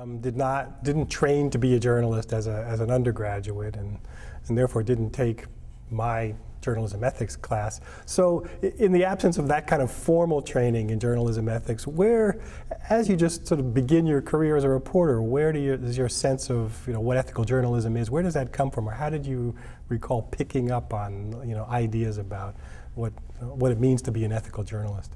Didn't train to be a journalist as an undergraduate, and therefore didn't take my journalism ethics class. So in the absence of that kind of formal training in journalism ethics, where, as you just sort of begin your career as a reporter, where does your sense of what ethical journalism is, where does that come from, or how did you recall picking up on ideas about what it means to be an ethical journalist?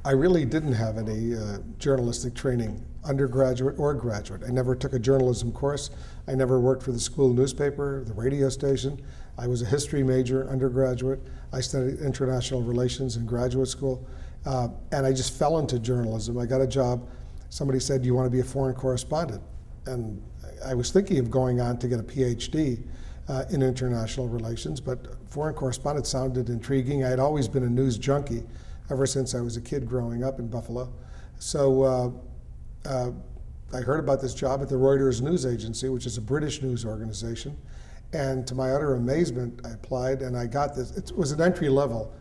I really didn't have any journalistic training, undergraduate or graduate. I never took a journalism course. I never worked for the school newspaper, the radio station. I was a history major, undergraduate. I studied international relations in graduate school. And I just fell into journalism. I got a job. Somebody said, "Do you want to be a foreign correspondent?" And I was thinking of going on to get a PhD in international relations, but foreign correspondent sounded intriguing. I had always been a news junkie ever since I was a kid growing up in Buffalo. So I heard about this job at the Reuters news agency, which is a British news organization. And to my utter amazement, I applied and I got this. It was an entry-level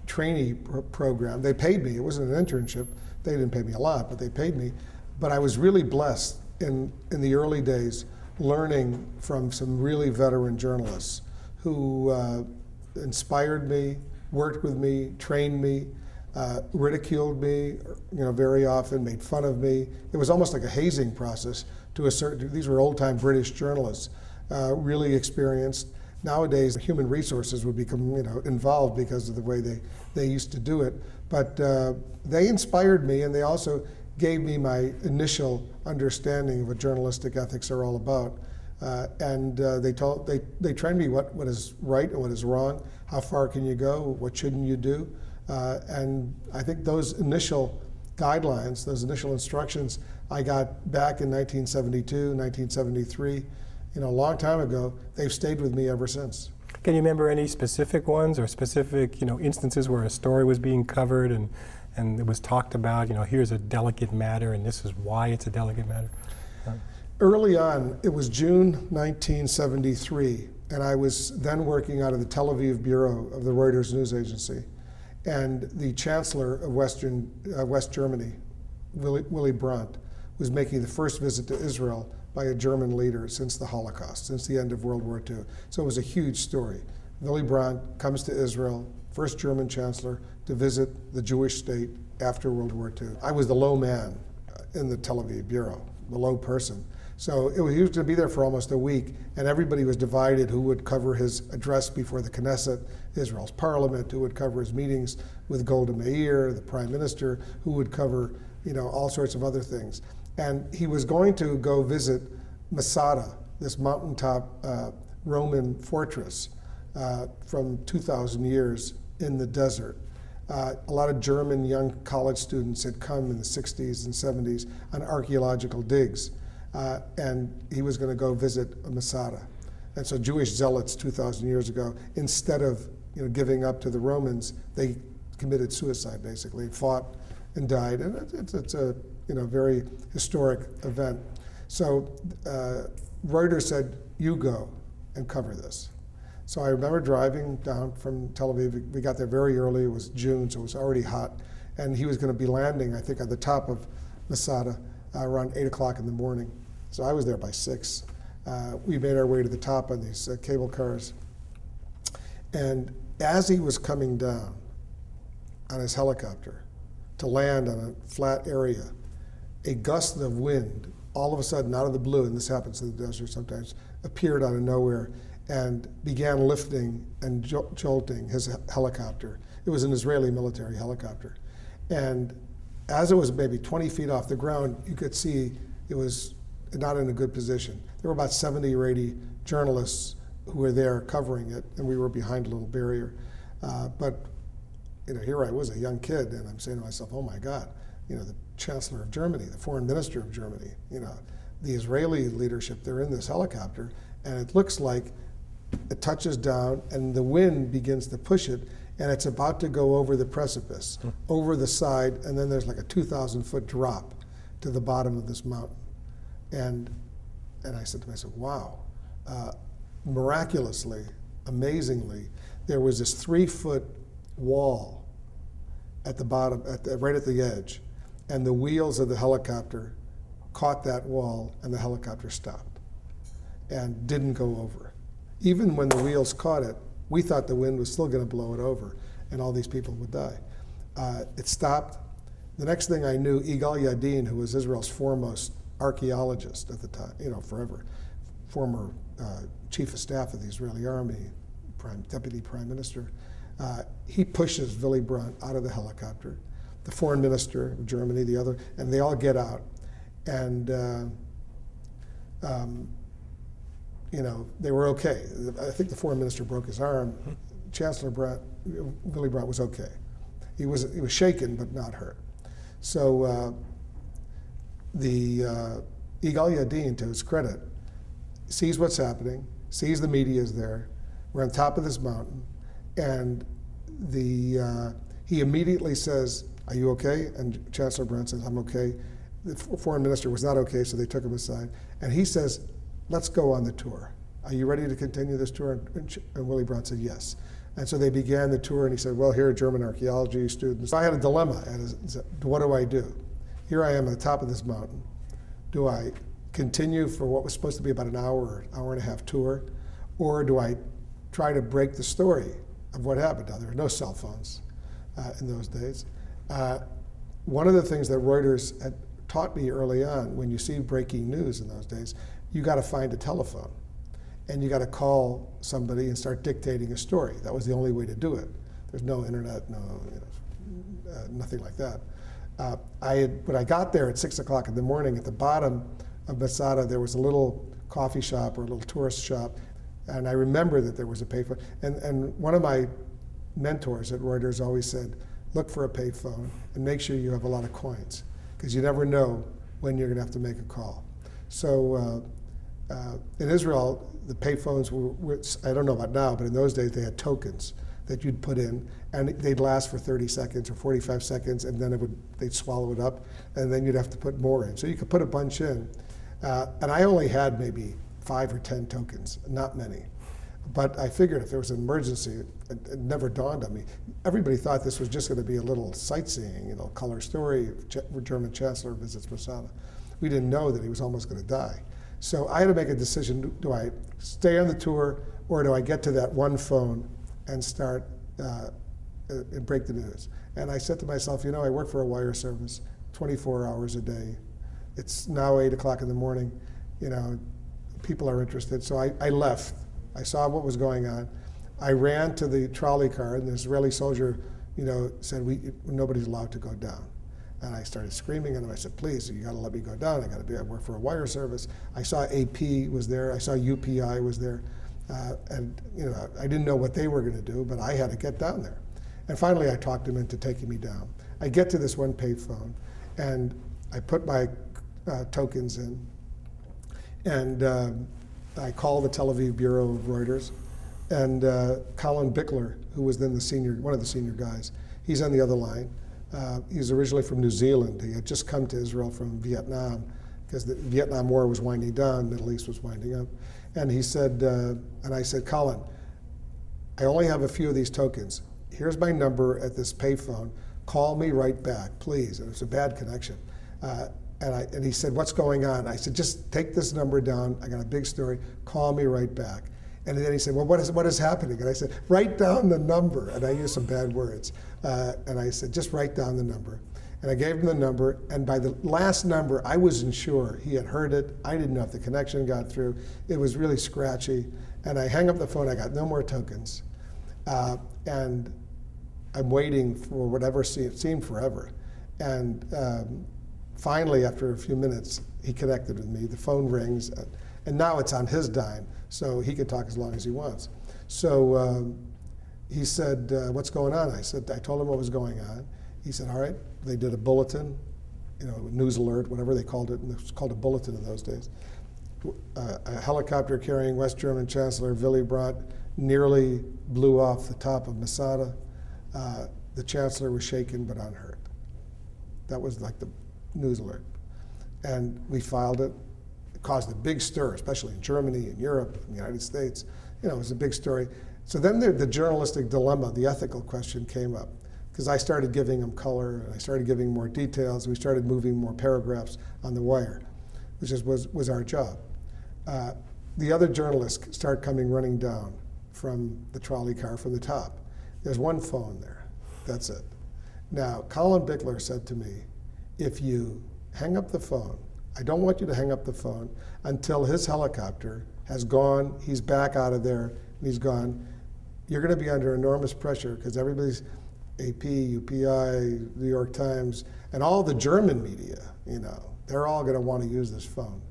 trainee program. They paid me. It wasn't an internship. They didn't pay me a lot, but they paid me. But I was really blessed in the early days learning from some really veteran journalists who inspired me, worked with me, trained me, ridiculed me, very often, made fun of me. It was almost like a hazing process to a certain. These were old-time British journalists, really experienced. Nowadays, human resources would become, involved because of the way they used to do it. But they inspired me, and they also gave me my initial understanding of what journalistic ethics are all about. They trained me what is right and what is wrong, how far can you go, what shouldn't you do. And I think those initial guidelines, those initial instructions I got back in 1972, 1973, a long time ago, they've stayed with me ever since. Can you remember any specific ones or specific instances where a story was being covered and it was talked about, here's a delicate matter and this is why it's a delicate matter? Early on, it was June 1973, and I was then working out of the Tel Aviv bureau of the Reuters news agency. And the chancellor of West Germany, Willy Brandt, was making the first visit to Israel by a German leader since the Holocaust, since the end of World War II. So it was a huge story. Willy Brandt comes to Israel, first German chancellor to visit the Jewish state after World War II. I was the low man in the Tel Aviv bureau, the low person. So he was going to be there for almost a week, and everybody was divided who would cover his address before the Knesset, Israel's parliament, who would cover his meetings with Golda Meir, the prime minister, who would cover all sorts of other things. And he was going to go visit Masada, this mountaintop Roman fortress from 2,000 years in the desert. A lot of German young college students had come in the 60s and 70s on archaeological digs. And he was going to go visit Masada. And so Jewish zealots 2,000 years ago, instead of giving up to the Romans, they committed suicide, basically, fought and died. And it's a very historic event. So Reuters said, "You go and cover this." So I remember driving down from Tel Aviv. We got there very early. It was June, so it was already hot. And he was going to be landing, I think, at the top of Masada around 8 o'clock in the morning. So I was there by 6. We made our way to the top on these cable cars. And as he was coming down on his helicopter to land on a flat area, a gust of wind, all of a sudden out of the blue, and this happens in the desert sometimes, appeared out of nowhere and began lifting and jolting his helicopter. It was an Israeli military helicopter. And as it was maybe 20 feet off the ground, you could see it was not in a good position. There were about 70 or 80 journalists who were there covering it, and we were behind a little barrier. But here I was, a young kid, and I'm saying to myself, oh my God, the Chancellor of Germany, the Foreign Minister of Germany, the Israeli leadership, they're in this helicopter, and it looks like it touches down, and the wind begins to push it, and it's about to go over the precipice, over the side, and then there's like a 2,000-foot drop to the bottom of this mountain. And I said to myself, wow. Miraculously, amazingly, there was this 3-foot wall at the bottom, right at the edge, and the wheels of the helicopter caught that wall and the helicopter stopped and didn't go over. Even when the wheels caught it, we thought the wind was still going to blow it over and all these people would die. It stopped. The next thing I knew, Yigal Yadin, who was Israel's foremost archaeologist at the time, forever, former chief of staff of the Israeli army, deputy prime minister, he pushes Willy Brandt out of the helicopter, the foreign minister of Germany, the other, and they all get out. And they were okay. I think the foreign minister broke his arm. Chancellor Willy Brandt was okay. He was shaken but not hurt. So the Yigal Yadin, to his credit, sees what's happening, sees the media is there. We're on top of this mountain, and he immediately says, "Are you okay?" And Chancellor Brandt says, "I'm okay." The foreign minister was not okay, so they took him aside. And he says, "Let's go on the tour. Are you ready to continue this tour?" And Willy Brandt said, "Yes." And so they began the tour, and he said, "Well, here are German archaeology students." So I had a dilemma. What do I do? Here I am at the top of this mountain. Do I continue for what was supposed to be about an hour and a half tour, or do I try to break the story of what happened? Now, there were no cell phones in those days. One of the things that Reuters had taught me early on, when you see breaking news in those days, you got to find a telephone. And you got to call somebody and start dictating a story. That was the only way to do it. There's no internet, nothing like that. When I got there at 6 o'clock in the morning, at the bottom of Masada, there was a little coffee shop or a little tourist shop, and I remember that there was a payphone. And one of my mentors at Reuters always said, look for a payphone and make sure you have a lot of coins, because you never know when you're going to have to make a call. So in Israel, the payphones were, I don't know about now, but in those days they had tokens that you'd put in, and they'd last for 30 seconds or 45 seconds, and then they'd swallow it up, and then you'd have to put more in. So you could put a bunch in. And I only had maybe 5 or 10 tokens, not many. But I figured if there was an emergency, it never dawned on me. Everybody thought this was just going to be a little sightseeing, color story, German Chancellor visits Masada. We didn't know that he was almost going to die. So I had to make a decision, do I stay on the tour, or do I get to that one phone and start and break the news? And I said to myself, I work for a wire service 24 hours a day. It's now 8 o'clock in the morning, people are interested. So I left. I saw what was going on. I ran to the trolley car, and the Israeli soldier, said, nobody's allowed to go down. And I started screaming at him. I said, please, you got to let me go down. I work for a wire service. I saw AP was there. I saw UPI was there. And I didn't know what they were going to do, but I had to get down there. And finally, I talked him into taking me down. I get to this one payphone, and I put my tokens in, and I call the Tel Aviv bureau of Reuters, and Colin Bickler, who was then one of the senior guys, he's on the other line. He's originally from New Zealand. He had just come to Israel from Vietnam, because the Vietnam War was winding down, the Middle East was winding up. And he said, and I said, Colin, I only have a few of these tokens. Here's my number at this payphone. Call me right back, please. And it was a bad connection. And he said, what's going on? I said, just take this number down. I got a big story. Call me right back. And then he said, well, what is happening? And I said, write down the number. And I used some bad words. And I said, just write down the number. And I gave him the number. And by the last number, I wasn't sure. He had heard it. I didn't know if the connection got through. It was really scratchy. And I hang up the phone. I got no more tokens. And I'm waiting for whatever seemed forever. And finally, after a few minutes, he connected with me. The phone rings. And now it's on his dime, so he can talk as long as he wants. So he said, what's going on? I told him what was going on. He said, all right. They did a bulletin, news alert, whatever they called it, and it was called a bulletin in those days. A helicopter carrying West German Chancellor Willy Brandt nearly blew off the top of Masada. The Chancellor was shaken but unhurt. That was like the news alert. And we filed it. It caused a big stir, especially in Germany, in Europe, in the United States. It was a big story. So then the journalistic dilemma, the ethical question came up, because I started giving him color, and I started giving more details. We started moving more paragraphs on the wire. was our job. The other journalists start coming running down from the trolley car from the top. There's one phone there. That's it. Now, Colin Bickler said to me, if you hang up the phone, I don't want you to hang up the phone until his helicopter has gone, he's back out of there, and he's gone. You're going to be under enormous pressure because everybody's AP, UPI, New York Times, and all the German media, they're all going to want to use this phone.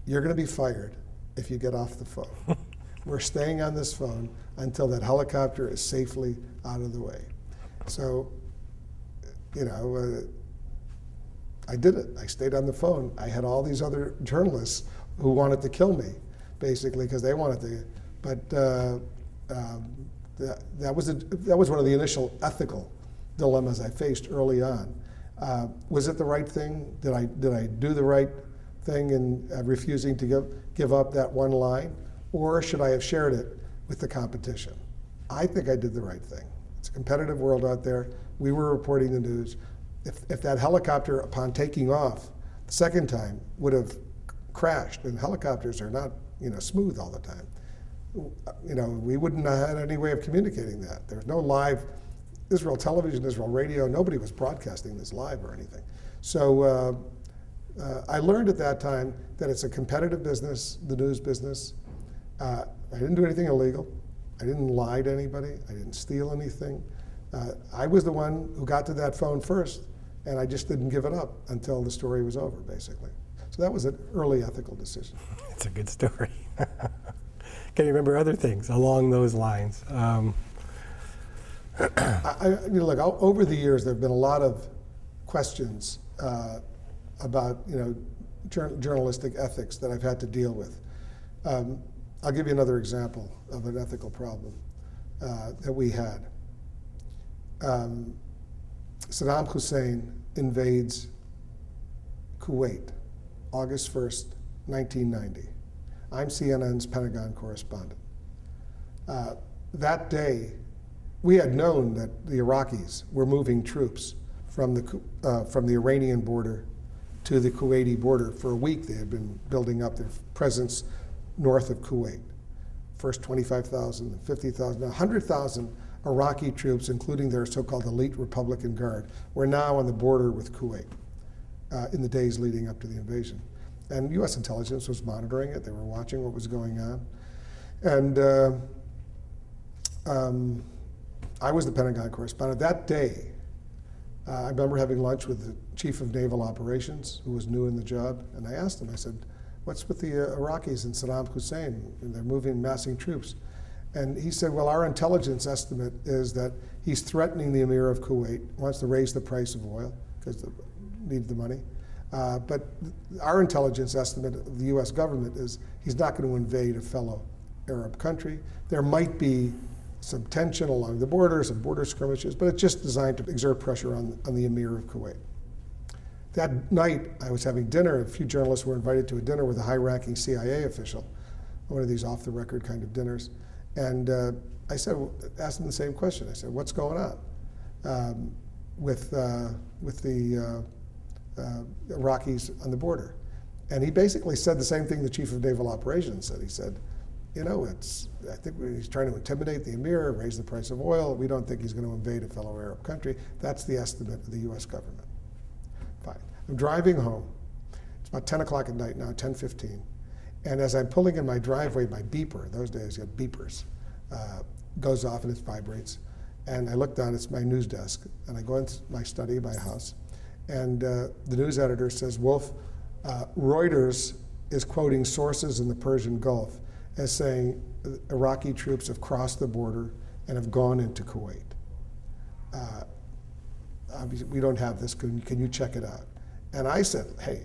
You're going to be fired if you get off the phone. We're staying on this phone until that helicopter is safely out of the way. So, I did it. I stayed on the phone. I had all these other journalists who wanted to kill me, basically, because they wanted to. But that was one of the initial ethical dilemmas I faced early on. Was it the right thing? Did I do the right thing in refusing to give up that one line, or should I have shared it with the competition? I think I did the right thing. It's a competitive world out there. We were reporting the news. If that helicopter, upon taking off the second time, would have crashed, and helicopters are not smooth all the time, we wouldn't have had any way of communicating that. There's no live Israel television, Israel radio. Nobody was broadcasting this live or anything. So I learned at that time that it's a competitive business, the news business. I didn't do anything illegal. I didn't lie to anybody. I didn't steal anything. I was the one who got to that phone first, and I just didn't give it up until the story was over, basically. So that was an early ethical decision. It's a good story. Can you remember other things along those lines? Look, over the years, there have been a lot of questions about journalistic ethics that I've had to deal with. I'll give you another example of an ethical problem that we had. Saddam Hussein invades Kuwait, August 1st, 1990. I'm CNN's Pentagon correspondent. That day, we had known that the Iraqis were moving troops from the Iranian border to the Kuwaiti border. For a week, they had been building up their presence north of Kuwait. First 25,000, 50,000, 100,000 Iraqi troops, including their so-called elite Republican Guard, were now on the border with Kuwait in the days leading up to the invasion. And U.S. intelligence was monitoring it. They were watching what was going on. And I was the Pentagon correspondent. That day, I remember having lunch with the chief of naval operations, who was new in the job, and I asked him, I said, what's with the Iraqis and Saddam Hussein? They're massing troops. And he said, well, our intelligence estimate is that he's threatening the Emir of Kuwait, wants to raise the price of oil because they need the money. But our intelligence estimate of the US government is he's not going to invade a fellow Arab country. There might be some tension along the border, some border skirmishes, but it's just designed to exert pressure on the Emir of Kuwait. That night, I was having dinner. A few journalists were invited to a dinner with a high-ranking CIA official, one of these off-the-record kind of dinners. And I asked him the same question. I said, what's going on with the Iraqis on the border? And he basically said the same thing the chief of naval operations said. He said, I think he's trying to intimidate the Emir, raise the price of oil. We don't think he's going to invade a fellow Arab country. That's the estimate of the US government. Fine. I'm driving home. It's about 10 o'clock at night now, 10:15. And as I'm pulling in my driveway, my beeper, those days you had beepers, goes off and it vibrates. And I look down, it's my news desk. And I go into my study, my house. And the news editor says, Wolf, Reuters is quoting sources in the Persian Gulf as saying Iraqi troops have crossed the border and have gone into Kuwait. Obviously, we don't have this. Can you check it out? And I said, hey,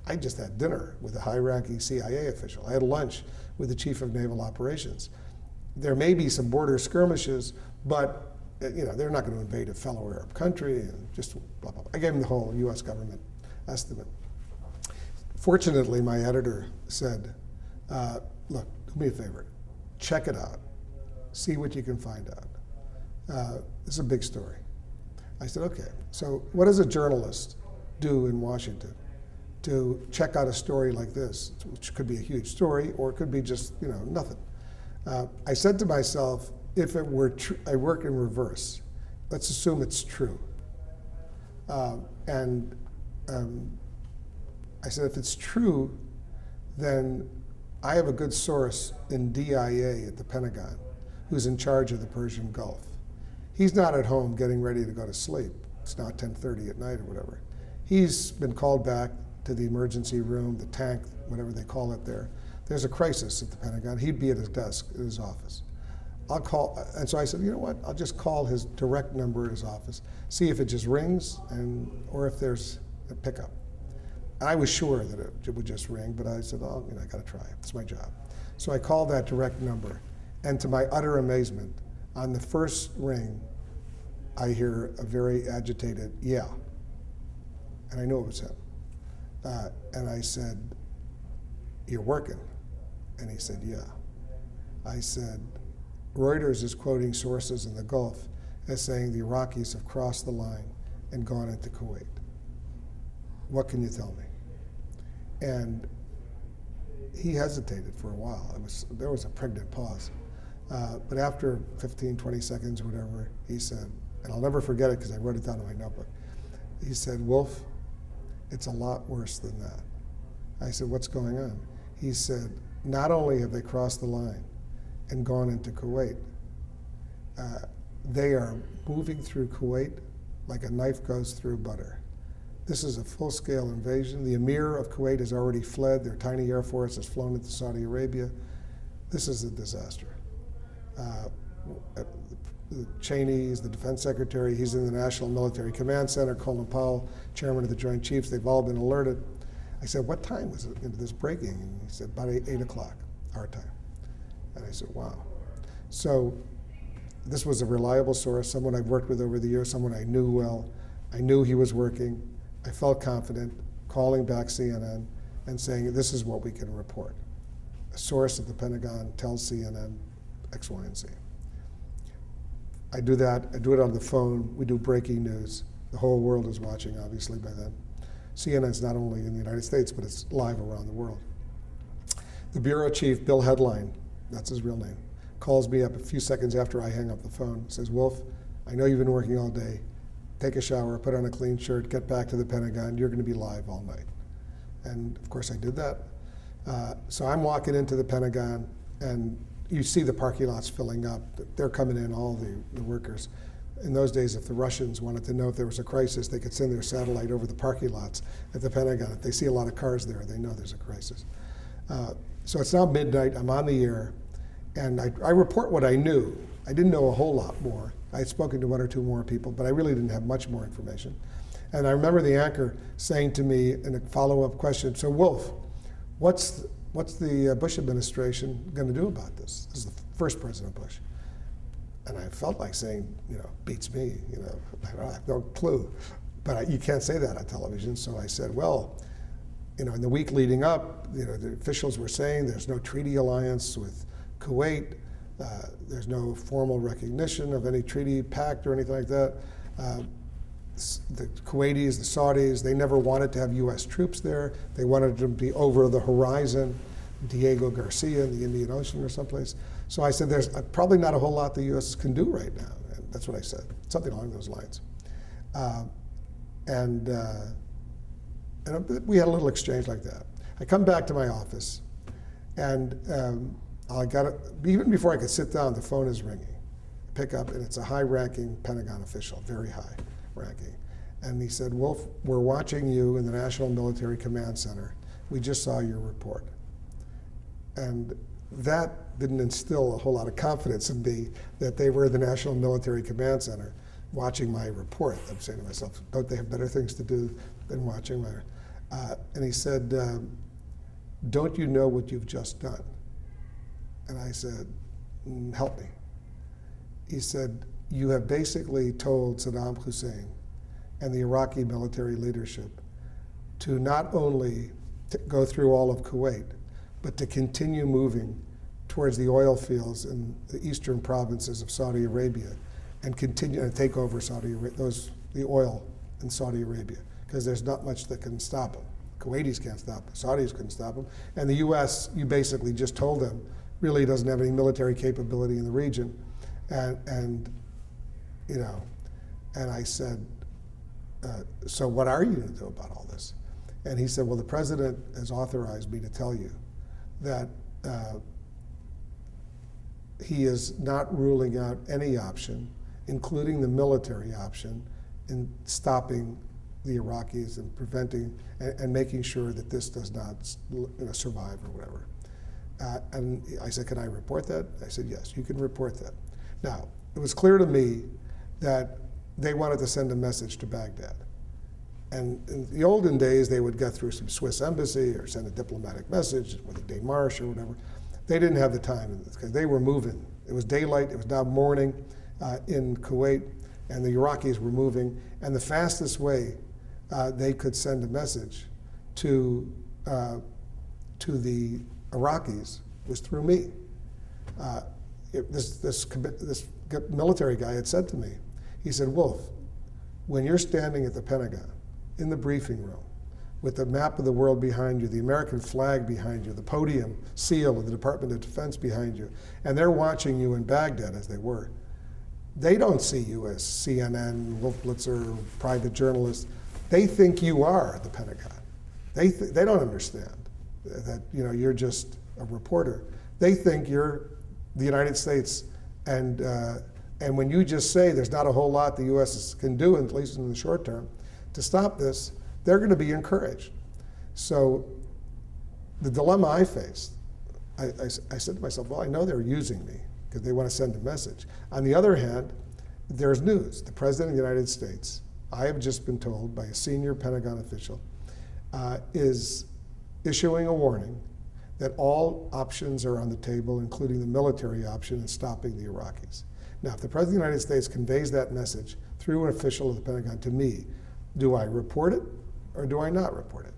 I just had dinner with a high-ranking CIA official. I had lunch with the chief of naval operations. There may be some border skirmishes, but they're not going to invade a fellow Arab country, and just blah, blah, blah. I gave him the whole US government estimate. Fortunately, my editor said, look, do me a favor, check it out, see what you can find out. This is a big story. I said, okay, so what does a journalist do in Washington to check out a story like this, which could be a huge story or it could be just nothing. I said to myself, if it were true, I work in reverse. Let's assume it's true. And I said, if it's true, then I have a good source in DIA at the Pentagon who's in charge of the Persian Gulf. He's not at home getting ready to go to sleep. It's now 10:30 at night or whatever. He's been called back to the emergency room, the tank, whatever they call it there. There's a crisis at the Pentagon. He'd be at his desk, at his office. I'll call, and so I said, you know what, I'll just call his direct number at his office, see if it just rings, or if there's a pickup. I was sure that it would just ring, but I said, oh, I gotta try it, it's my job. So I called that direct number, and to my utter amazement, on the first ring, I hear a very agitated, yeah. And I knew it was him. And I said, you're working? And he said, yeah. I said, Reuters is quoting sources in the Gulf as saying the Iraqis have crossed the line and gone into Kuwait. What can you tell me? And he hesitated for a while. There was a pregnant pause. But after 15, 20 seconds, whatever, he said, and I'll never forget it because I wrote it down in my notebook. He said, Wolf, it's a lot worse than that. I said, what's going on? He said, not only have they crossed the line and gone into Kuwait, they are moving through Kuwait like a knife goes through butter. This is a full-scale invasion. The Emir of Kuwait has already fled. Their tiny air force has flown into Saudi Arabia. This is a disaster. Cheney is the defense secretary. He's in the National Military Command Center. Colin Powell, chairman of the Joint Chiefs, they've all been alerted. I said, what time was it into this breaking? And he said, about 8 o'clock, our time. And I said, wow. So this was a reliable source, someone I've worked with over the years, someone I knew well. I knew he was working. I felt confident calling back CNN and saying, this is what we can report. A source at the Pentagon tells CNN X, Y, and Z. I do that. I do it on the phone. We do breaking news. The whole world is watching, obviously, by then. CNN's not only in the United States, but it's live around the world. The bureau chief, Bill Headline, that's his real name, calls me up a few seconds after I hang up the phone, says, Wolf, I know you've been working all day. Take a shower, put on a clean shirt, get back to the Pentagon. You're going to be live all night. And of course I did that. So I'm walking into the Pentagon, and you see the parking lots filling up. They're coming in, all the workers. In those days, if the Russians wanted to know if there was a crisis, they could send their satellite over the parking lots at the Pentagon. If they see a lot of cars there, they know there's a crisis. So it's now midnight, I'm on the air, and I report what I knew. I didn't know a whole lot more. I had spoken to one or two more people, but I really didn't have much more information. And I remember the anchor saying to me in a follow-up question, so Wolf, what's the Bush administration going to do about this? This is the first President Bush. And I felt like saying, beats me, I have no clue. But you can't say that on television. So I said, well, in the week leading up, the officials were saying there's no treaty alliance with Kuwait. There's no formal recognition of any treaty pact or anything like that. The Kuwaitis, the Saudis, they never wanted to have U.S. troops there. They wanted them to be over the horizon, Diego Garcia in the Indian Ocean or someplace. So I said, there's probably not a whole lot the U.S. can do right now. And that's what I said, something along those lines. And we had a little exchange like that. I come back to my office, and even before I could sit down, the phone is ringing. I pick up, and it's a high-ranking Pentagon official, very high-ranking. And he said, Wolf, we're watching you in the National Military Command Center. We just saw your report. And that didn't instill a whole lot of confidence in me that they were in the National Military Command Center watching my report. I'm saying to myself, don't they have better things to do than watching my... and he said, don't you know what you've just done? And I said, help me. He said, you have basically told Saddam Hussein and the Iraqi military leadership to not only go through all of Kuwait, but to continue moving towards the oil fields in the eastern provinces of Saudi Arabia and continue to take over the oil in Saudi Arabia, because there's not much that can stop them. Kuwaitis can't stop them, Saudis couldn't stop them, and the U.S., you basically just told them, really doesn't have any military capability in the region, and you know, and I said, so what are you going to do about all this? And he said, well, the president has authorized me to tell you that he is not ruling out any option, including the military option, in stopping the Iraqis and preventing and making sure that this does not survive or whatever. And I said, can I report that? I said, yes, you can report that. Now, it was clear to me that they wanted to send a message to Baghdad. And in the olden days, they would get through some Swiss embassy or send a diplomatic message with a démarche or whatever. They didn't have the time because they were moving. It was daylight, it was now morning in Kuwait, and the Iraqis were moving. And the fastest way they could send a message to the Iraqis was through me. This military guy had said to me, he said, Wolf, when you're standing at the Pentagon in the briefing room with the map of the world behind you, the American flag behind you, the podium seal of the Department of Defense behind you, and they're watching you in Baghdad as they were, they don't see you as CNN, Wolf Blitzer, private journalist. They think you are the Pentagon. They don't understand that you're just a reporter. They think you're the United States, and when you just say there's not a whole lot the U.S. can do, at least in the short term, to stop this, they're going to be encouraged. So the dilemma I faced, I said to myself, well, I know they're using me because they want to send a message. On the other hand, there's news. The President of the United States, I have just been told by a senior Pentagon official, is issuing a warning that all options are on the table, including the military option in stopping the Iraqis. Now, if the President of the United States conveys that message through an official of the Pentagon to me, do I report it or do I not report it?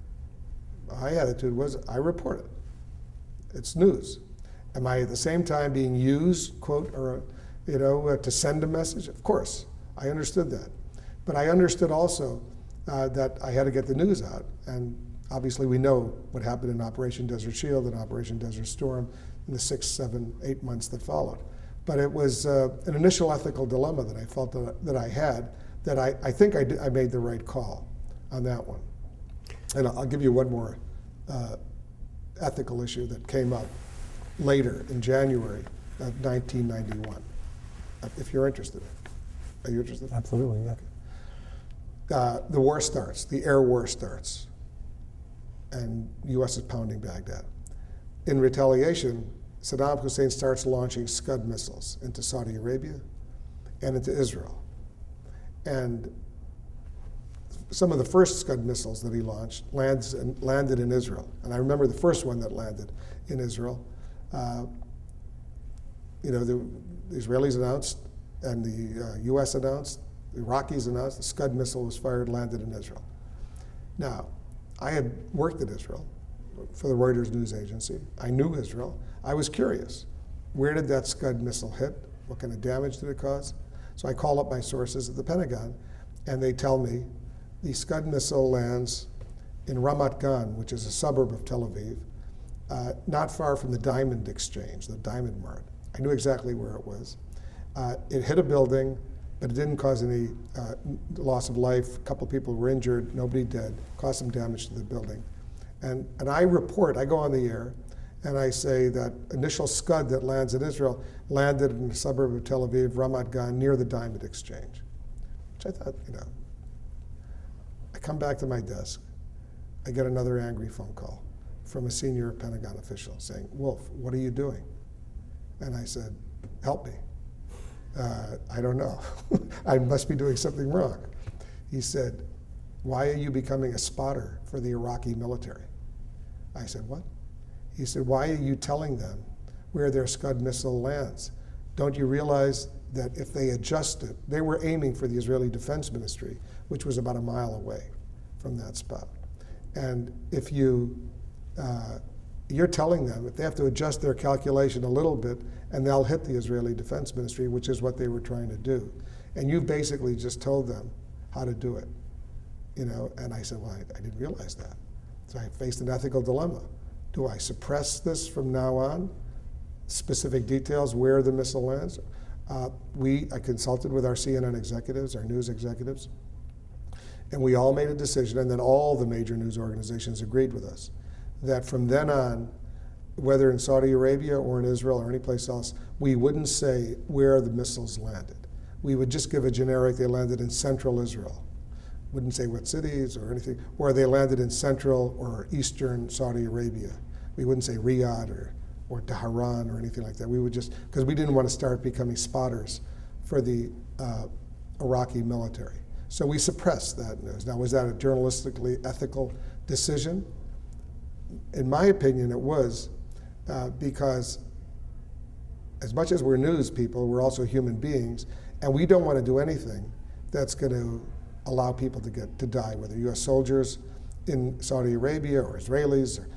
My attitude was, I report it. It's news. Am I at the same time being used, quote, or to send a message? Of course, I understood that. But I understood also that I had to get the news out. And obviously we know what happened in Operation Desert Shield and Operation Desert Storm in the 6, 7, 8 months that followed. But it was an initial ethical dilemma that I felt that I had, that I think I made the right call on that one. And I'll give you one more ethical issue that came up later in January of 1991, if you're interested. Are you interested? Absolutely, yeah. The war starts, the air war starts, and U.S. is pounding Baghdad. In retaliation, Saddam Hussein starts launching Scud missiles into Saudi Arabia and into Israel. And some of the first Scud missiles that he launched landed in Israel. And I remember the first one that landed in Israel. The Israelis announced and the U.S. announced, the Iraqis announced, the Scud missile was fired, landed in Israel. Now, I had worked in Israel for the Reuters news agency. I knew Israel. I was curious. Where did that Scud missile hit? What kind of damage did it cause? So I call up my sources at the Pentagon, and they tell me the Scud missile lands in Ramat Gan, which is a suburb of Tel Aviv, not far from the Diamond Exchange, the Diamond Mart. I knew exactly where it was. It hit a building, but it didn't cause any loss of life. A couple of people were injured, nobody dead, caused some damage to the building. And I go on the air, and I say that initial Scud that lands in Israel landed in the suburb of Tel Aviv, Ramat Gan, near the Diamond Exchange, which I thought, I come back to my desk, I get another angry phone call from a senior Pentagon official saying, Wolf, what are you doing? And I said, help me. I don't know. I must be doing something wrong. He said, why are you becoming a spotter for the Iraqi military? I said, what? He said, why are you telling them where their Scud missile lands? Don't you realize that if they adjust it, they were aiming for the Israeli Defense Ministry, which was about a mile away from that spot. And if you're telling them if they have to adjust their calculation a little bit, and they'll hit the Israeli Defense Ministry, which is what they were trying to do. And you basically just told them how to do it. And I said, well, I didn't realize that. So I faced an ethical dilemma. Do I suppress this from now on? Specific details, where the missile lands? I consulted with our CNN executives, our news executives, and we all made a decision, and then all the major news organizations agreed with us, that from then on, whether in Saudi Arabia or in Israel or any place else, we wouldn't say where the missiles landed. We would just give a generic, they landed in central Israel. Wouldn't say what cities or anything, or they landed in central or eastern Saudi Arabia. We wouldn't say Riyadh or Tehran or anything like that. We would just, because we didn't want to start becoming spotters for the Iraqi military. So we suppressed that news. Now, was that a journalistically ethical decision? In my opinion, it was, because as much as we're news people, we're also human beings, and we don't want to do anything that's going to allow people to die, whether U.S. soldiers in Saudi Arabia or Israelis, or,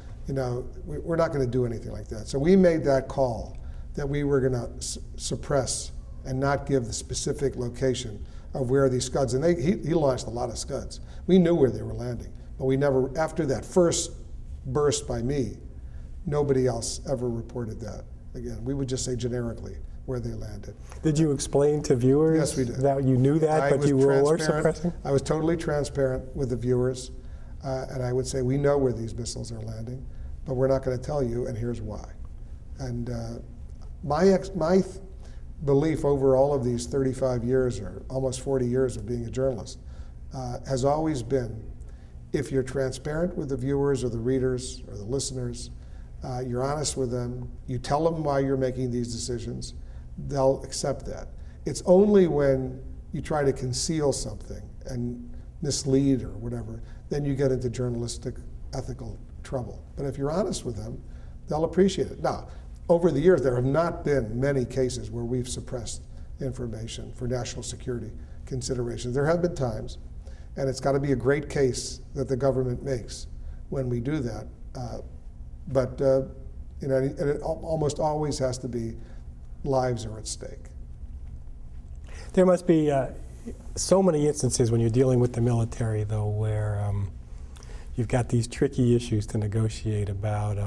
we're not going to do anything like that. So we made that call that we were going to suppress and not give the specific location of where these Scuds, and he launched a lot of Scuds. We knew where they were landing, but we never, after that first burst by me, nobody else ever reported that again. We would just say generically where they landed. Did you explain to viewers Yes, we did. that you knew that, but you were suppressing? I was totally transparent with the viewers, and I would say, we know where these missiles are landing, but we're not going to tell you, and here's why. And my belief over all of these 35 years or almost 40 years of being a journalist has always been, if you're transparent with the viewers or the readers or the listeners, you're honest with them, you tell them why you're making these decisions, they'll accept that. It's only when you try to conceal something and mislead or whatever, then you get into journalistic ethical trouble. But if you're honest with them, they'll appreciate it. Now, over the years, there have not been many cases where we've suppressed information for national security considerations. There have been times, and it's got to be a great case that the government makes when we do that. But it almost always has to be lives are at stake. There must be so many instances when you're dealing with the military, though, where you've got these tricky issues to negotiate about.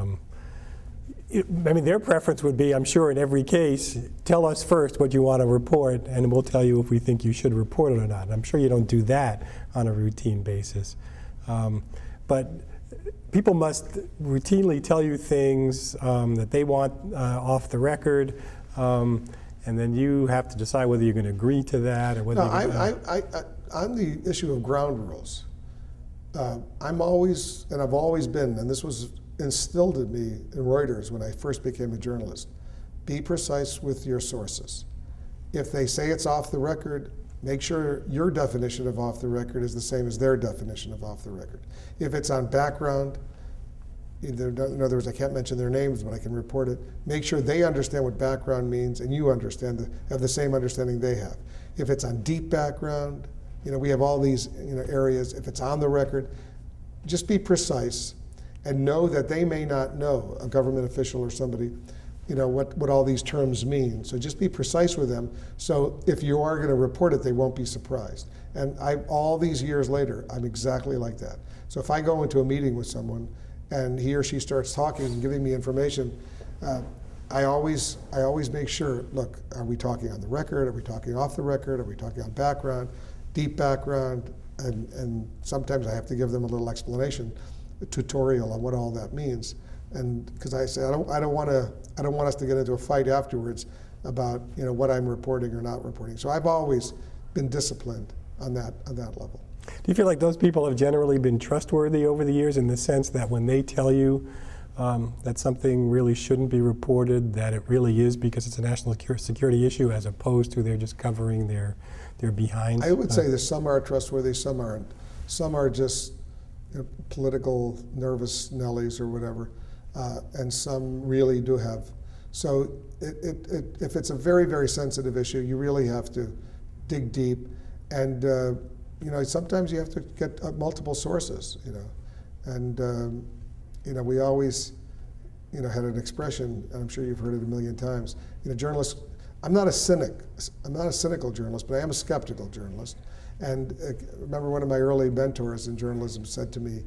Their preference would be, I'm sure in every case, tell us first what you want to report, and we'll tell you if we think you should report it or not. I'm sure you don't do that on a routine basis. But people must routinely tell you things that they want off the record, and then you have to decide whether you're going to agree to that or whether on the issue of ground rules, I'm always, and I've always been, and this was instilled in me in Reuters when I first became a journalist, be precise with your sources. If they say it's off the record, make sure your definition of off the record is the same as their definition of off the record. If it's on background, in other words, I can't mention their names, but I can report it, make sure they understand what background means and you have the same understanding they have. If it's on deep background, we have all these areas. If it's on the record, just be precise and know that they may not know, a government official or somebody, what all these terms mean. So just be precise with them. So if you are going to report it, they won't be surprised. And all these years later, I'm exactly like that. So if I go into a meeting with someone and he or she starts talking and giving me information, I always make sure, look, are we talking on the record? Are we talking off the record? Are we talking on background, deep background? And sometimes I have to give them a little explanation, a tutorial on what all that means. And because I say I don't want us to get into a fight afterwards about what I'm reporting or not reporting. So I've always been disciplined on that level. Do you feel like those people have generally been trustworthy over the years in the sense that when they tell you that something really shouldn't be reported, that it really is because it's a national security issue as opposed to they're just covering their behinds? I would say that some are trustworthy, some aren't. Some are just political nervous Nellies or whatever, and some really do have. So if it's a very, very sensitive issue, you really have to dig deep, and sometimes you have to get multiple sources, and we always had an expression, and I'm sure you've heard it a million times. Journalists. I'm not a cynical journalist, but I am a skeptical journalist. And I remember one of my early mentors in journalism said to me,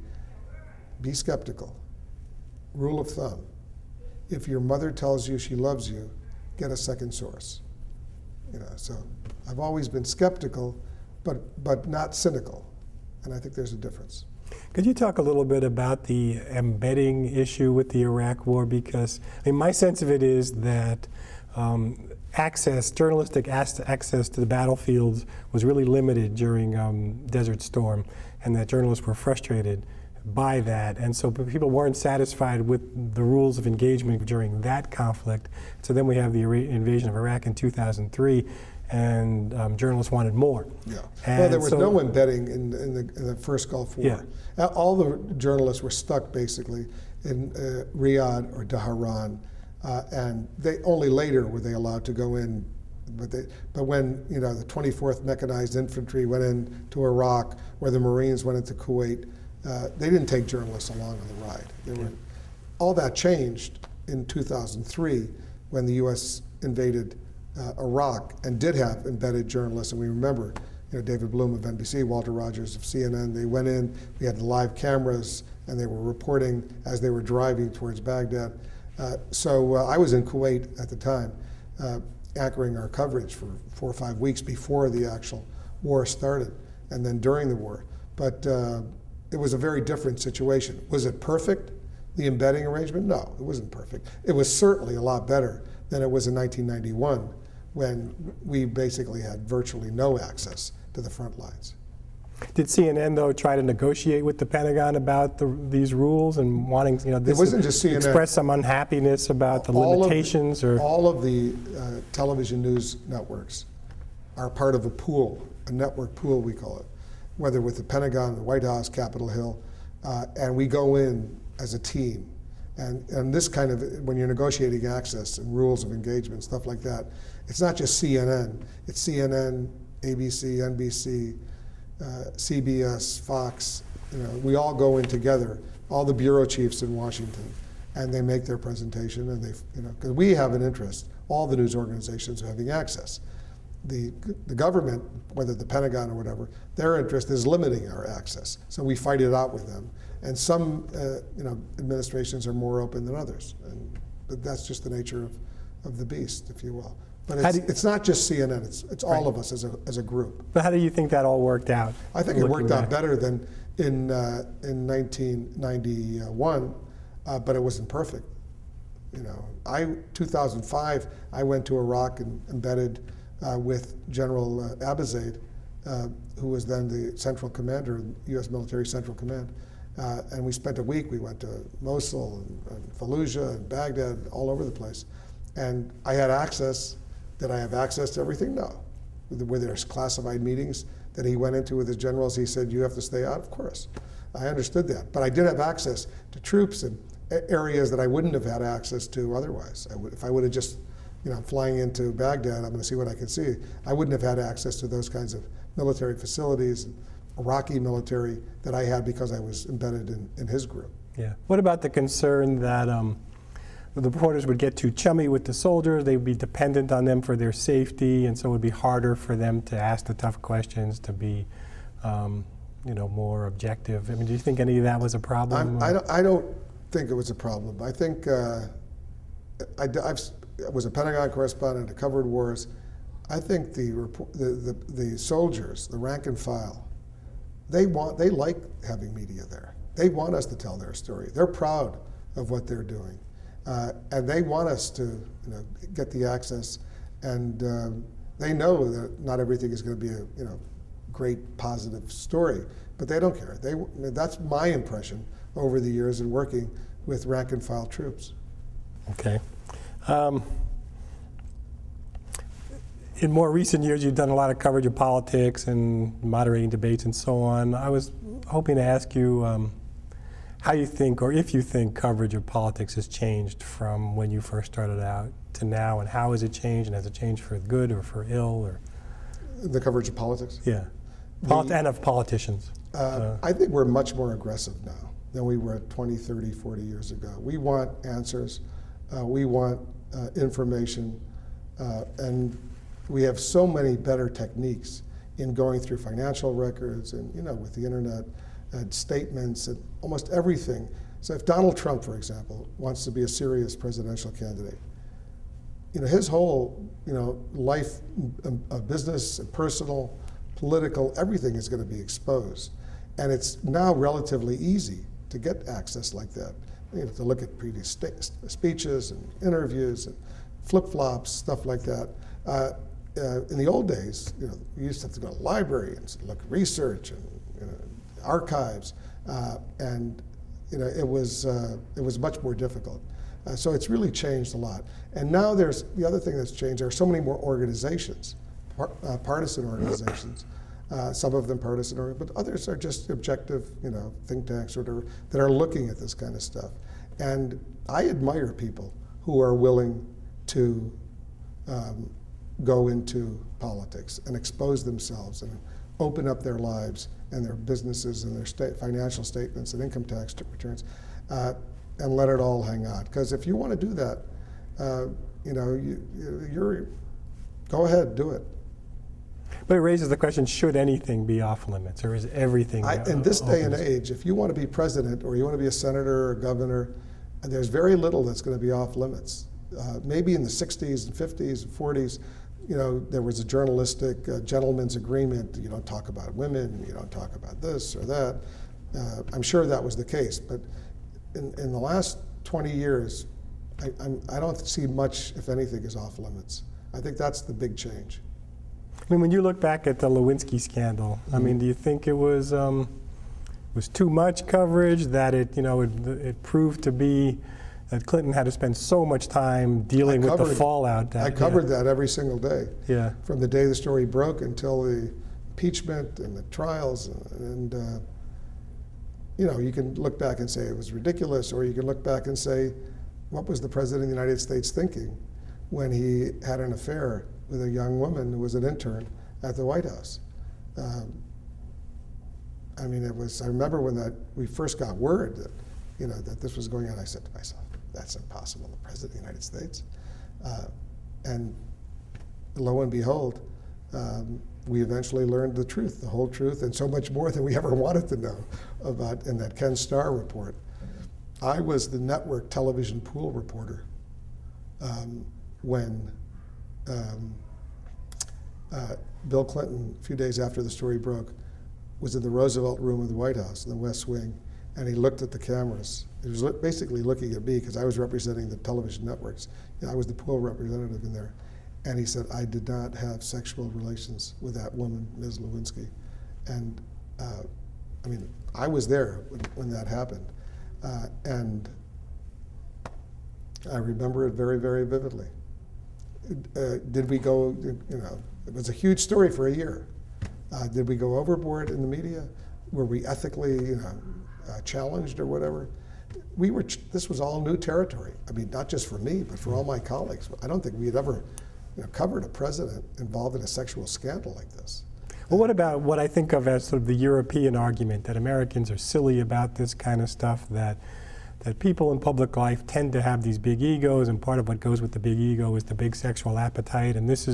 be skeptical. Rule of thumb, if your mother tells you she loves you, get a second source. So I've always been skeptical, but not cynical, and I think there's a difference. Could you talk a little bit about the embedding issue with the Iraq War? Because my sense of it is that journalistic access to the battlefields was really limited during Desert Storm, and that journalists were frustrated by that, and so people weren't satisfied with the rules of engagement during that conflict. So then we have the invasion of Iraq in 2003, and journalists wanted more. Yeah. And well, there was no embedding in the first Gulf War. Yeah. All the journalists were stuck basically in Riyadh or Tehran, and they only later were they allowed to go in. But when the 24th Mechanized Infantry went into Iraq, or the Marines went into Kuwait, they didn't take journalists along on the ride. All that changed in 2003 when the U.S. invaded Iraq and did have embedded journalists. And we remember, David Bloom of NBC, Walter Rogers of CNN. They went in. We had live cameras, and they were reporting as they were driving towards Baghdad. So I was in Kuwait at the time, anchoring our coverage for 4 or 5 weeks before the actual war started, and then during the war. But it was a very different situation. Was it perfect, the embedding arrangement? No, it wasn't perfect. It was certainly a lot better than it was in 1991, when we basically had virtually no access to the front lines. Did CNN, though, try to negotiate with the Pentagon about these rules and wanting, this it wasn't just CNN. Express some unhappiness about the limitations? All of the television news networks are part of a pool, a network pool we call it, whether with the Pentagon, the White House, Capitol Hill, and we go in as a team. And this kind of, when you're negotiating access and rules of engagement, stuff like that, it's not just CNN, it's CNN, ABC, NBC, CBS, Fox, we all go in together, all the bureau chiefs in Washington, and they make their presentation, and because we have an interest, all the news organizations are having access. The government, whether the Pentagon or whatever, their interest is limiting our access. So we fight it out with them. And some administrations are more open than others. But that's just the nature of the beast, if you will. But it's not just CNN, it's all of us as a group. But how do you think that all worked out? I think it worked out better than in 1991, but it wasn't perfect. 2005, I went to Iraq and embedded with General Abizaid, who was then the central commander, U.S. military central command. And we spent a week. We went to Mosul and Fallujah and Baghdad, all over the place. And I had access. Did I have access to everything? No. Were there classified meetings that he went into with his generals? He said, you have to stay out? Of course. I understood that. But I did have access to troops in areas that I wouldn't have had access to otherwise. If I would have just, flying into Baghdad, I'm going to see what I can see. I wouldn't have had access to those kinds of military facilities, and Iraqi military that I had because I was embedded in his group. Yeah. What about the concern that the reporters would get too chummy with the soldiers, they would be dependent on them for their safety, and so it would be harder for them to ask the tough questions, to be more objective? Do you think any of that was a problem? I don't think it was a problem. I think I was a Pentagon correspondent, I covered wars. I think the soldiers, the rank and file, they like having media there. They want us to tell their story. They're proud of what they're doing, and they want us to get the access. And they know that not everything is going to be a great positive story, but they don't care. That's my impression over the years in working with rank and file troops. Okay. In more recent years, you've done a lot of coverage of politics and moderating debates and so on. I was hoping to ask you how you think, or if you think, coverage of politics has changed from when you first started out to now, and how has it changed, and has it changed for good or for ill? Or the coverage of politics? Yeah, and of politicians. I think we're much more aggressive now than we were 20, 30, 40 years ago. We want answers. We want information. And we have so many better techniques in going through financial records and with the internet and statements and almost everything. So if Donald Trump, for example, wants to be a serious presidential candidate, his whole, life of business and personal, political, everything is going to be exposed. And it's now relatively easy to get access like that. To look at previous speeches and interviews and flip-flops, stuff like that. In the old days, you used to have to go to the library and look at research and archives, and it was much more difficult. So it's really changed a lot. And now there's the other thing that's changed. There are so many more organizations, partisan organizations. Some of them partisan, but others are just objective, think tanks or whatever, that are looking at this kind of stuff. And I admire people who are willing to go into politics and expose themselves and open up their lives and their businesses and their financial statements and income tax returns, and let it all hang out. Because if you want to do that, you're go ahead, do it. But it raises the question, should anything be off limits, or is everything in this day and open? age, if you want to be president or you want to be a senator or a governor, there's very little that's going to be off limits. Maybe in the 60s and 50s and 40s, there was a journalistic gentleman's agreement. You don't talk about women, you don't talk about this or that. I'm sure that was the case, but in the last 20 years, I don't see much, if anything, is off limits. I think that's the big change. I mean, when you look back at the Lewinsky scandal, I mean, do you think it was too much coverage, that it proved to be that Clinton had to spend so much time dealing with the fallout? I covered that every single day. Yeah. From the day the story broke until the impeachment and the trials, and you can look back and say it was ridiculous, or you can look back and say, what was the President of the United States thinking when he had an affair with a young woman who was an intern at the White House? I remember when we first got word that, that this was going on, I said to myself, that's impossible, the President of the United States. And lo and behold, we eventually learned the truth, the whole truth, and so much more than we ever wanted to know about in that Ken Starr report. I was the network television pool reporter when Bill Clinton, a few days after the story broke, was in the Roosevelt room of the White House in the West Wing, and he looked at the cameras. He was basically looking at me because I was representing the television networks. I was the pool representative in there. And he said, I did not have sexual relations with that woman, Ms. Lewinsky. And I was there when that happened. And I remember it very, very vividly. Did we go, it was a huge story for a year. Did we go overboard in the media? Were we ethically, challenged or whatever? This was all new territory. I mean, not just for me, but for all my colleagues. I don't think we had ever covered a president involved in a sexual scandal like this. Well, what about what I think of as sort of the European argument, that Americans are silly about this kind of stuff, that people in public life tend to have these big egos, and part of what goes with the big ego is the big sexual appetite, and this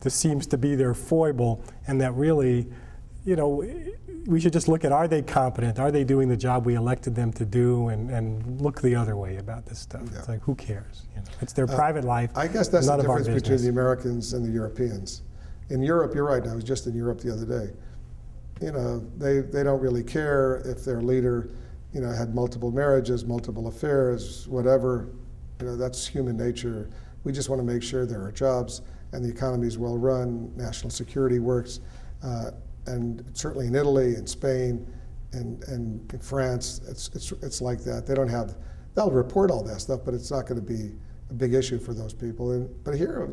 seems to be their foible, and that really, we should just look at, are they competent? Are they doing the job we elected them to do? And look the other way about this stuff. Yeah. It's like, who cares? It's their private life. I guess that's none the of our difference business. between the Americans and the Europeans. In Europe, you're right. I was just in Europe the other day. They don't really care if their leader, had multiple marriages, multiple affairs, whatever. That's human nature. We just want to make sure there are jobs and the economy is well run, national security works. And certainly in Italy and Spain and in France, it's like that. They'll report all that stuff, but it's not going to be a big issue for those people. But here,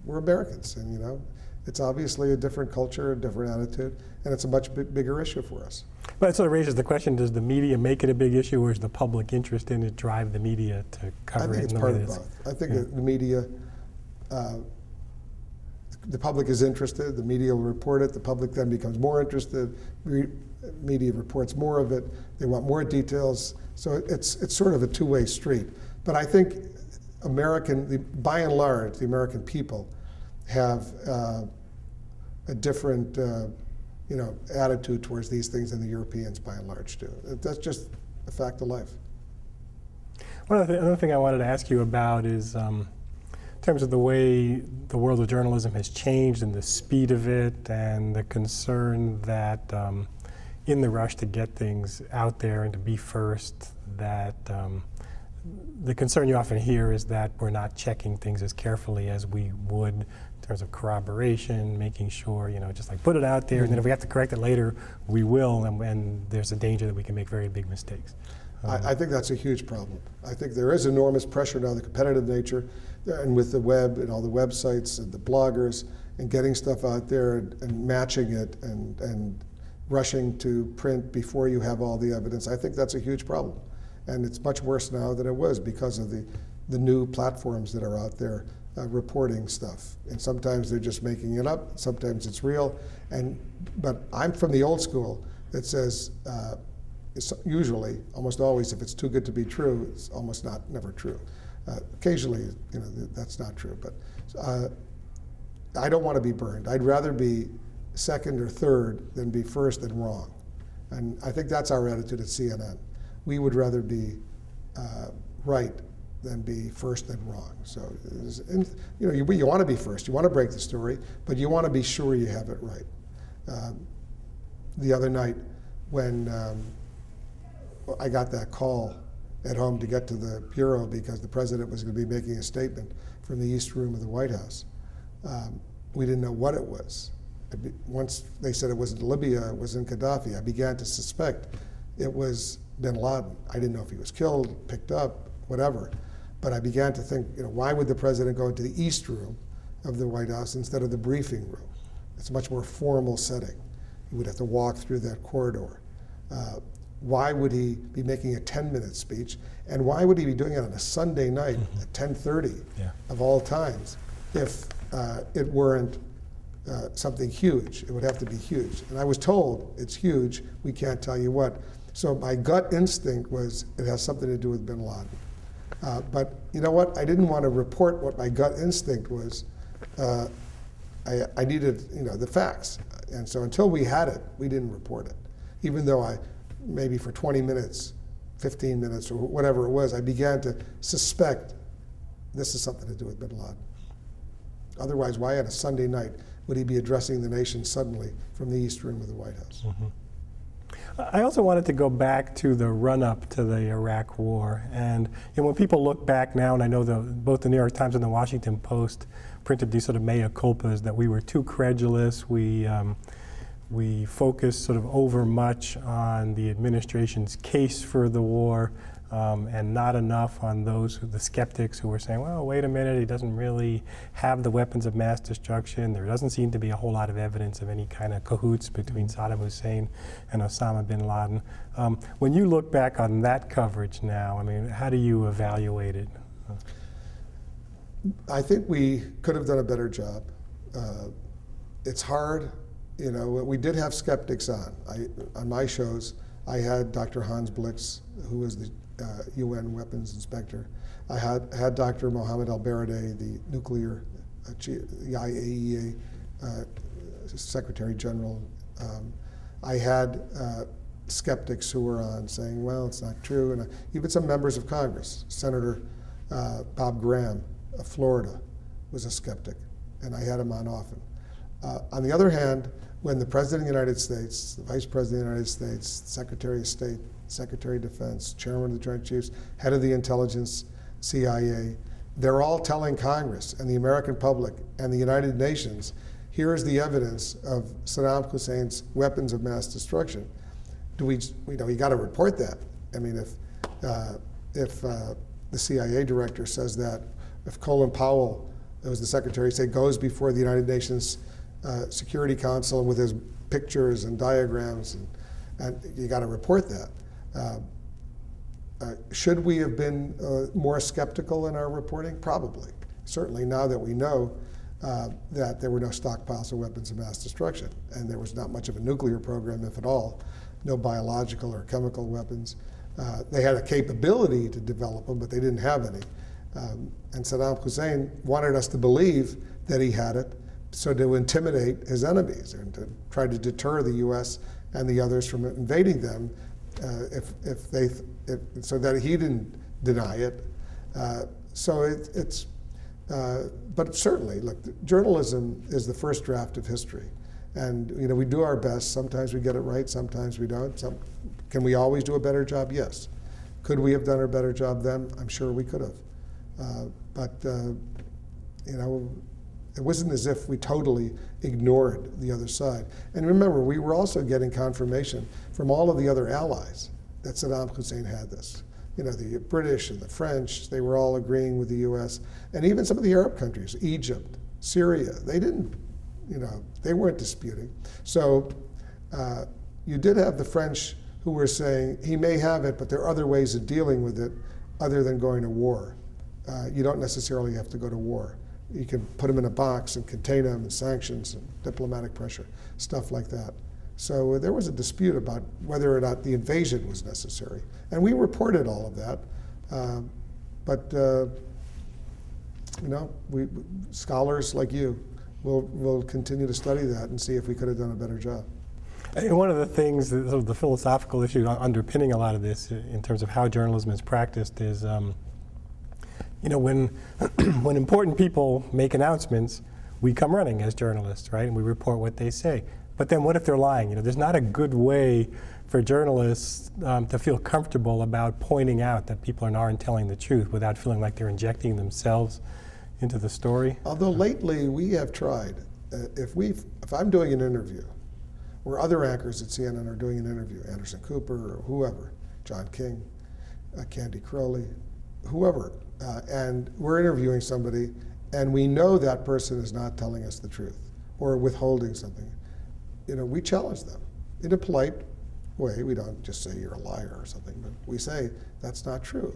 we're Americans, and it's obviously a different culture, a different attitude, and it's a much bigger issue for us. But it sort of raises the question, does the media make it a big issue, or is the public interest in it drive the media to cover it? I think it's part of both. I think the media, the public is interested, the media will report it, the public then becomes more interested, media reports more of it, they want more details, so it's sort of a two-way street. But I think by and large, the American people have a different attitude towards these things than the Europeans by and large do. That's just a fact of life. Another thing I wanted to ask you about is in terms of the way the world of journalism has changed and the speed of it and the concern that in the rush to get things out there and to be first, that the concern you often hear is that we're not checking things as carefully as we would in terms of corroboration, making sure, just like put it out there, and then if we have to correct it later, we will, and there's a danger that we can make very big mistakes. I think that's a huge problem. I think there is enormous pressure now, the competitive nature, and with the web and all the websites and the bloggers, and getting stuff out there and matching it and rushing to print before you have all the evidence. I think that's a huge problem. And it's much worse now than it was because of the new platforms that are out there reporting stuff. And sometimes they're just making it up, sometimes it's real. But I'm from the old school that says, it's usually, almost always, if it's too good to be true, it's almost never true. Occasionally, that's not true, but I don't want to be burned. I'd rather be second or third than be first and wrong. And I think that's our attitude at CNN. We would rather be right than be first and wrong. So, you want to be first, you want to break the story, but you want to be sure you have it right. The other night when I got that call at home to get to the Bureau because the president was going to be making a statement from the East Room of the White House. We didn't know what it was. Once they said it wasn't Libya, it wasn't Gaddafi, I began to suspect it was bin Laden. I didn't know if he was killed, picked up, whatever. But I began to think, why would the president go into the East Room of the White House instead of the briefing room? It's a much more formal setting. He would have to walk through that corridor. Why would he be making a 10-minute speech? And why would he be doing it on a Sunday night at 10:30 of all times if it weren't something huge? It would have to be huge. And I was told it's huge, we can't tell you what. So my gut instinct was it has something to do with bin Laden. But you know what? I didn't want to report what my gut instinct was. I needed the facts. And so until we had it, we didn't report it. Even though maybe for 20 minutes, 15 minutes, or whatever it was, I began to suspect this is something to do with bin Laden. Otherwise, why on a Sunday night would he be addressing the nation suddenly from the East Room of the White House? Mm-hmm. I also wanted to go back to the run-up to the Iraq War. And when people look back now, and I know both the New York Times and the Washington Post printed these sort of mea culpas that we were too credulous, we focused sort of overmuch on the administration's case for the war, and not enough on the skeptics who were saying, well, wait a minute, he doesn't really have the weapons of mass destruction. There doesn't seem to be a whole lot of evidence of any kind of cahoots between Saddam Hussein and Osama bin Laden. When you look back on that coverage now, how do you evaluate it? I think we could have done a better job. It's hard. We did have skeptics on my shows. I had Dr. Hans Blix, who was the UN weapons inspector. I had Dr. Mohammed al-Baradei, the nuclear, the IAEA Secretary General. I had skeptics who were on saying, well, it's not true. And even some members of Congress, Senator Bob Graham of Florida was a skeptic, and I had him on often. On the other hand, when the President of the United States, the Vice President of the United States, Secretary of State, Secretary of Defense, Chairman of the Joint Chiefs, Head of the Intelligence, CIA, they're all telling Congress and the American public and the United Nations, here is the evidence of Saddam Hussein's weapons of mass destruction. We got to report that. If the CIA director says that, if Colin Powell, that was the Secretary, goes before the United Nations Security Council with his pictures and diagrams, and you got to report that. Should we have been more skeptical in our reporting? Probably. Certainly now that we know that there were no stockpiles of weapons of mass destruction, and there was not much of a nuclear program, if at all, no biological or chemical weapons. They had a capability to develop them, but they didn't have any. And Saddam Hussein wanted us to believe that he had it, so to intimidate his enemies and to try to deter the U.S. and the others from invading them, so that he didn't deny it. But certainly, look, journalism is the first draft of history, and we do our best. Sometimes we get it right, sometimes we don't. Can we always do a better job? Yes. Could we have done a better job then? I'm sure we could have. It wasn't as if we totally ignored the other side. And remember, we were also getting confirmation from all of the other allies that Saddam Hussein had this. The British and the French, they were all agreeing with the U.S. And even some of the Arab countries, Egypt, Syria, they didn't, they weren't disputing. So you did have the French who were saying, he may have it, but there are other ways of dealing with it other than going to war. You don't necessarily have to go to war. You can put them in a box and contain them, and sanctions and diplomatic pressure, stuff like that. So there was a dispute about whether or not the invasion was necessary. And we reported all of that. Scholars like you will continue to study that and see if we could have done a better job. And one of the things, the philosophical issue underpinning a lot of this in terms of how journalism is practiced is, when important people make announcements, we come running as journalists, right? And we report what they say. But then what if they're lying? There's not a good way for journalists to feel comfortable about pointing out that people aren't telling the truth without feeling like they're injecting themselves into the story. Although lately we have tried, if I'm doing an interview, or other anchors at CNN are doing an interview, Anderson Cooper or whoever, John King, Candy Crowley, whoever, and we're interviewing somebody, and we know that person is not telling us the truth or withholding something, we challenge them in a polite way. We don't just say you're a liar or something, but we say that's not true.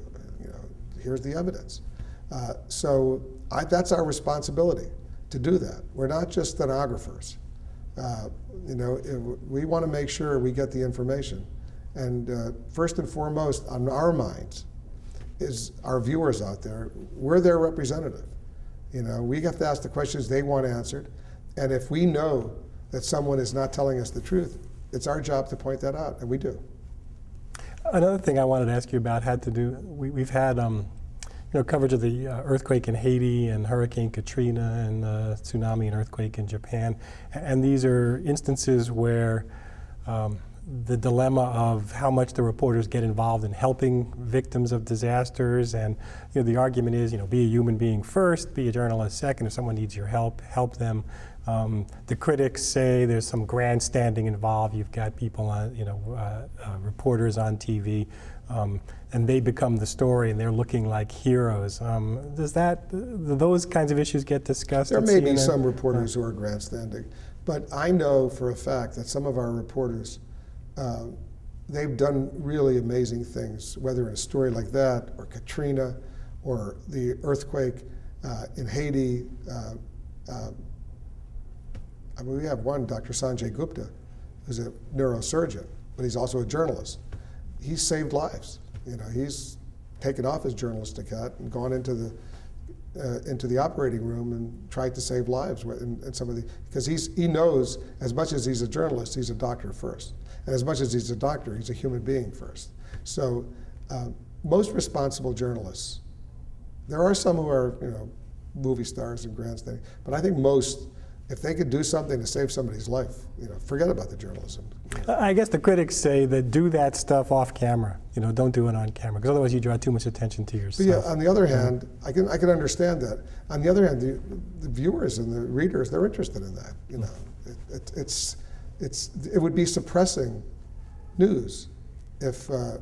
Here's the evidence. That's our responsibility to do that. We're not just stenographers. We want to make sure we get the information. And first and foremost on our minds is our viewers out there. We're their representative. We have to ask the questions they want answered. And if we know that someone is not telling us the truth, it's our job to point that out, and we do. Another thing I wanted to ask you about had to do, we've had coverage of the earthquake in Haiti and Hurricane Katrina and the tsunami and earthquake in Japan. And these are instances where the dilemma of how much the reporters get involved in helping victims of disasters, and the argument is, be a human being first, be a journalist second. If someone needs your help, help them. The critics say there's some grandstanding involved. You've got people on, reporters on TV, and they become the story, and they're looking like heroes. Do those kinds of issues get discussed? There may be some reporters who are grandstanding, but I know for a fact that some of our reporters, they've done really amazing things, whether in a story like that, or Katrina, or the earthquake in Haiti. We have one, Dr. Sanjay Gupta, who's a neurosurgeon, but he's also a journalist. He's saved lives. He's taken off his journalistic hat and gone into the operating room and tried to save lives in some of the, because he knows as much as he's a journalist, he's a doctor first. And as much as he's a doctor, he's a human being first. So most responsible journalists, there are some who are, movie stars and grandstanding, but I think most, if they could do something to save somebody's life, forget about the journalism. I guess the critics say that do that stuff off camera. Don't do it on camera, because otherwise you draw too much attention to yourself. But yeah, on the other hand, I can understand that. On the other hand, the viewers and the readers, they're interested in that. It would be suppressing news if a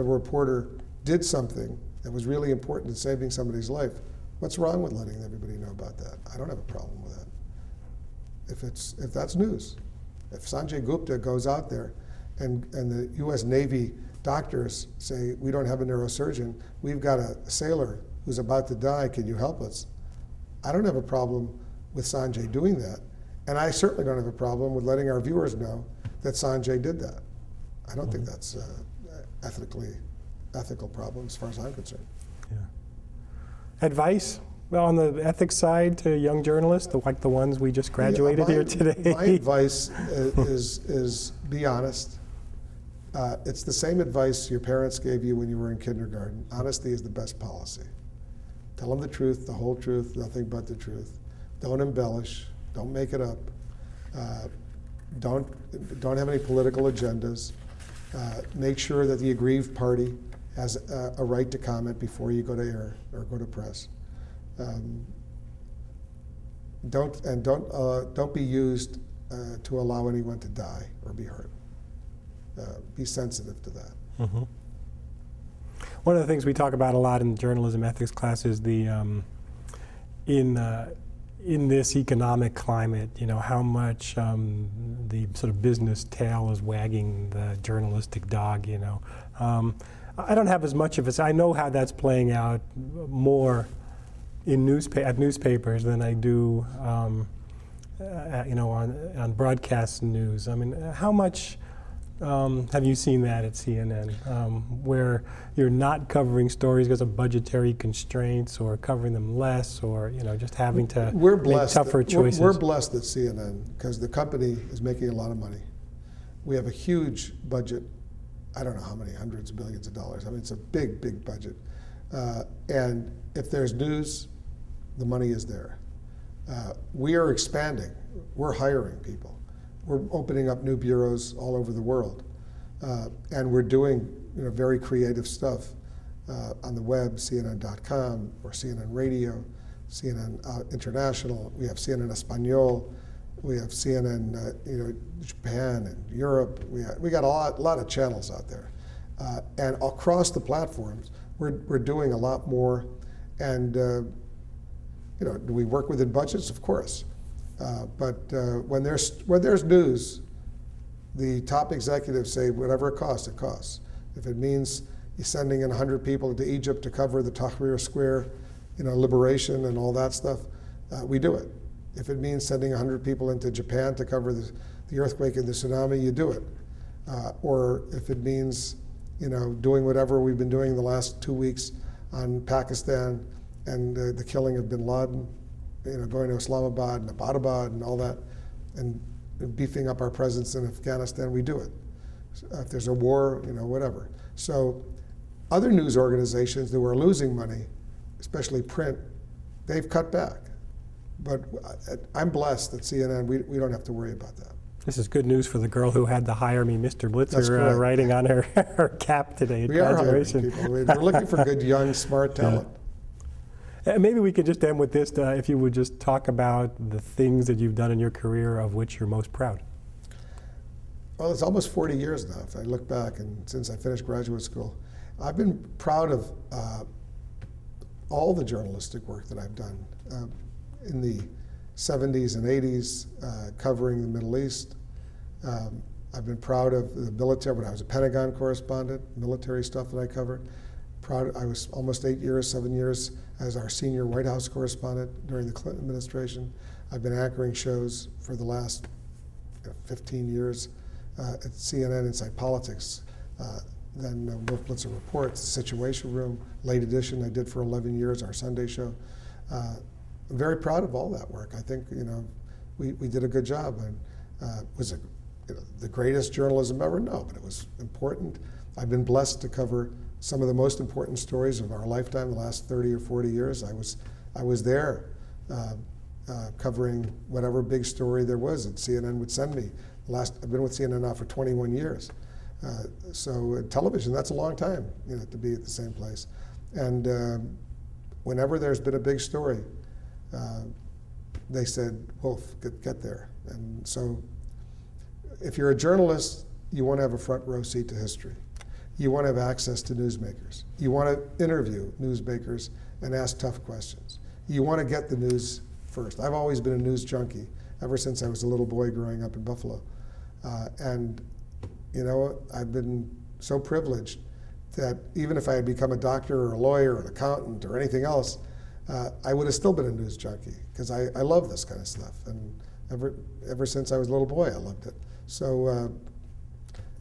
reporter did something that was really important in saving somebody's life. What's wrong with letting everybody know about that? I don't have a problem with that. If that's news, if Sanjay Gupta goes out there and the U.S. Navy doctors say, we don't have a neurosurgeon, we've got a sailor who's about to die, can you help us? I don't have a problem with Sanjay doing that. And I certainly don't have a problem with letting our viewers know that Sanjay did that. I don't think that's ethical problem as far as I'm concerned. Yeah. Advice Well, on the ethics side, to young journalists, like the ones we just graduated here today. My advice is be honest. It's the same advice your parents gave you when you were in kindergarten. Honesty is the best policy. Tell them the truth, the whole truth, nothing but the truth. Don't embellish. Don't make it up. Don't have any political agendas. Make sure that the aggrieved party has a right to comment before you go to air or go to press. Don't be used to allow anyone to die or be hurt. Be sensitive to that. Mm-hmm. One of the things we talk about a lot in journalism ethics class is the in this economic climate, how much the sort of business tail is wagging the journalistic dog. I don't have as much of it. I know how that's playing out more in at newspapers than I do, on broadcast news. I mean, how much have you seen that at CNN, where you're not covering stories because of budgetary constraints, or covering them less, or just having to make tougher choices? We're blessed at CNN because the company is making a lot of money. We have a huge budget. I don't know how many hundreds of millions of dollars. I mean, it's a big, big budget. And if there's news, the money is there. We are expanding. We're hiring people. We're opening up new bureaus all over the world. And we're doing very creative stuff on the web, CNN.com, or CNN Radio, CNN International. We have CNN Espanol. We have CNN, Japan and Europe. We got a lot of channels out there, and across the platforms, we're doing a lot more. And do we work within budgets? Of course, but when there's news, the top executives say whatever it costs, it costs. If it means you're sending in 100 people to Egypt to cover the Tahrir Square, liberation and all that stuff, we do it. If it means sending 100 people into Japan to cover the earthquake and the tsunami, you do it. Or if it means, doing whatever we've been doing the last 2 weeks on Pakistan and the killing of bin Laden, going to Islamabad and Abbottabad and all that, and beefing up our presence in Afghanistan, we do it. If there's a war, whatever. So other news organizations that were losing money, especially print, they've cut back. But I'm blessed at CNN, we don't have to worry about that. This is good news for the girl who had the "Hire Me, Mr. Blitzer" writing on her cap today at graduation. We are hiring people. We're looking for good, young, smart talent. Yeah. And maybe we could just end with this, if you would just talk about the things that you've done in your career of which you're most proud. Well, it's almost 40 years now, if I look back, and since I finished graduate school. I've been proud of all the journalistic work that I've done. In the 70s and 80s, covering the Middle East. I've been proud of the military. When I was a Pentagon correspondent, military stuff that I covered. I was almost 7 years as our senior White House correspondent during the Clinton administration. I've been anchoring shows for the last 15 years at CNN Inside Politics. Then Wolf Blitzer Reports, The Situation Room, Late Edition I did for 11 years, our Sunday show. I'm very proud of all that work. I think we did a good job. And was it the greatest journalism ever? No, but it was important. I've been blessed to cover some of the most important stories of our lifetime, the last 30 or 40 years. I was there covering whatever big story there was that CNN would send me. I've been with CNN now for 21 years. So television, that's a long time, to be at the same place. And whenever there's been a big story, they said, Wolf, get there. And so if you're a journalist, you want to have a front row seat to history. You want to have access to newsmakers. You want to interview newsmakers and ask tough questions. You want to get the news first. I've always been a news junkie ever since I was a little boy growing up in Buffalo. And I've been so privileged that even if I had become a doctor or a lawyer or an accountant or anything else, I would have still been a news junkie because I love this kind of stuff. And ever since I was a little boy, I loved it. So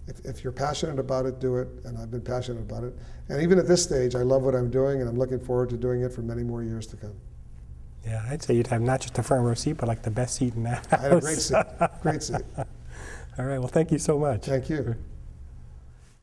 if you're passionate about it, do it. And I've been passionate about it. And even at this stage, I love what I'm doing, and I'm looking forward to doing it for many more years to come. Yeah, I'd say you'd have not just a front row seat, but like the best seat in the house. I had a great seat, great seat. All right, well, thank you so much. Thank you.